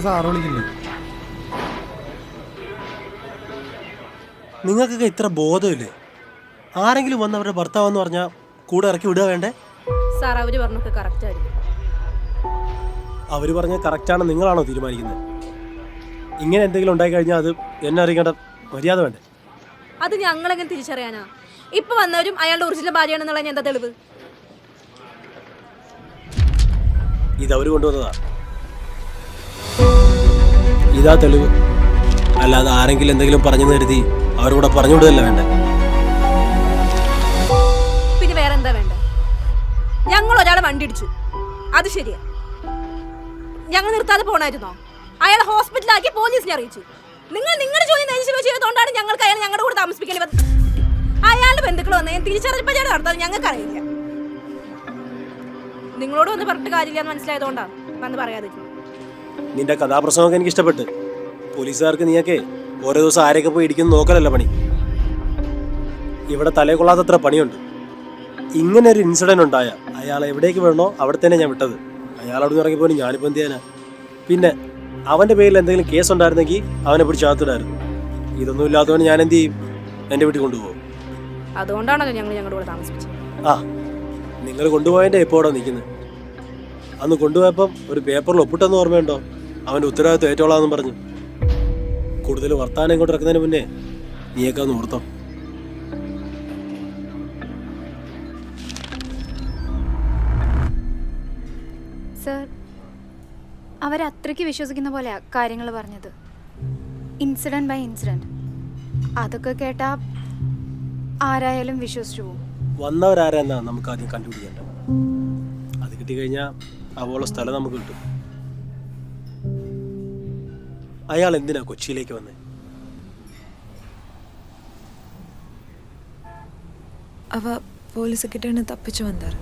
Sir വിളിക്കുന്നത്. നിങ്ങൾക്കൊക്കെ ഇത്ര ബോധമില്ലേ? ആരെങ്കിലും വന്ന് അവരുടെ ഭർത്താവെന്ന് പറഞ്ഞാൽ കൂടെ ഇറക്കി വിടുക വേണ്ടേ? സാർ അവര് പറഞ്ഞൊക്കെ കറക്റ്റ് ആയിരിക്കും. അവർ പറഞ്ഞ കറക്റ്റാണ് നിങ്ങളാണോ തീരുമാനിക്കുന്നത്? ഇങ്ങനെ എന്തെങ്കിലും ഉണ്ടായി കഴിഞ്ഞാൽ അത് എന്നെ അറിയിക്കേണ്ട മര്യാദ വേണ്ടേ? അത് ഞങ്ങളെങ്ങനെ തിരിച്ചറിയാനാ? ഇപ്പൊ വന്നവരും അയാളുടെ ഒറിജിനൽ ഭാര്യയാണെന്നുള്ള എന്താ തെളിവ്? ഇതവർ കൊണ്ടുവന്നതാ. ഇതാ തെളിവ്. അല്ലാതെ ആരെങ്കിലും എന്തെങ്കിലും പറഞ്ഞു കരുതി അവരോട് പറഞ്ഞു വിടുകയല്ല വേണ്ടേ? പിന്നെ വേറെ എന്താ വേണ്ടേ? ഞങ്ങൾ ഒരാളെ വണ്ടി ഇടിച്ചു, അത് ശരിയാ. ഞങ്ങൾ നിർത്താതെ പോണായിരുന്നോ? അയാളെ ഹോസ്പിറ്റലാക്കി പോലീസിനെ അറിയിച്ചു. നിങ്ങൾ നിങ്ങളുടെ ജോലി ചെയ്തുകൊണ്ടാണ് ഞങ്ങൾക്ക് അയാൾ ഞങ്ങളുടെ കൂടെ താമസിപ്പിക്കേണ്ടി വന്നത്. അയാളുടെ ബന്ധുക്കൾ വന്ന് തിരിച്ചറിഞ്ഞ പരിപാടി നടത്താൻ ഞങ്ങൾക്ക് അറിയില്ല. നിങ്ങളോട് വന്ന് പറഞ്ഞിട്ട് കാര്യമില്ല മനസ്സിലായതുകൊണ്ടാണ് വന്ന് പറയാതിരുന്നു. നിന്റെ കഥാപ്രസംഗമൊക്കെ എനിക്ക് ഇഷ്ടപ്പെട്ട്. പോലീസുകാർക്ക് നീയൊക്കെ ഓരോ ദിവസം ആരെയൊക്കെ പോയി ഇടിക്കുന്ന നോക്കലല്ല പണി. ഇവിടെ തലേ കൊള്ളാത്തത്ര പണിയുണ്ട്. ഇങ്ങനെ ഒരു ഇൻസിഡന്റ് ഉണ്ടായ അയാൾ എവിടേക്ക് വേണോ അവിടെ തന്നെ ഞാൻ വിട്ടത്. അയാളോട് ഇറങ്ങിപ്പോയി ഞാനിപ്പോൾ എന്ത് ചെയ്യാനാ? പിന്നെ അവന്റെ പേരിൽ എന്തെങ്കിലും കേസ് ഉണ്ടായിരുന്നെങ്കിൽ അവനെ പിടിച്ച് അകത്തിടായിരുന്നു. ഇതൊന്നും ഇല്ലാത്തതുകൊണ്ട് ഞാൻ എന്ത് ചെയ്യും? എൻ്റെ വീട്ടിൽ കൊണ്ടുപോകും. അതുകൊണ്ടാണല്ലോ ഞങ്ങൾ ഞങ്ങളുടെ കൂടെ താമസിപ്പിച്ചത്. ആ, നിങ്ങൾ കൊണ്ടുപോയതിൻ്റെ എപ്പോൾ ഇവിടെ നിൽക്കുന്നത്? അന്ന് കൊണ്ടുപോയപ്പം ഒരു പേപ്പറിൽ ഒപ്പിട്ടെന്ന് ഓർമ്മയുണ്ടോ? അവൻ്റെ ഉത്തരവാദിത്വം ഏറ്റോളാന്നും പറഞ്ഞു. കൂടുതൽ വർത്താനം ഇങ്ങോട്ട് ഇറക്കുന്നതിന് മുന്നേ നീയൊക്കെ ഒന്ന് ഓർത്തോ. സർ, അവരത്രയ്ക്ക് വിശ്വസിക്കുന്ന പോലെയാ കാര്യങ്ങൾ പറഞ്ഞത്. Incident by incident. അതൊക്കെ കേട്ടാ ആരായാലും വിശ്വസിച്ചു പോകും. വന്നവരാരെന്നാ നമുക്ക് ആദ്യം കണ്ടുപിടിക്കേണ്ടത്. അത് കിട്ടിക്കഴിഞ്ഞാൽ അവളുടെ സ്ഥലം നമുക്ക് കിട്ടും. അയാൾ എന്തിനാ കൊച്ചിയിലേക്ക് വന്നേ? അവ പോലീസ് കിട്ടേന്ന് തപ്പിച്ചു വന്നാർ.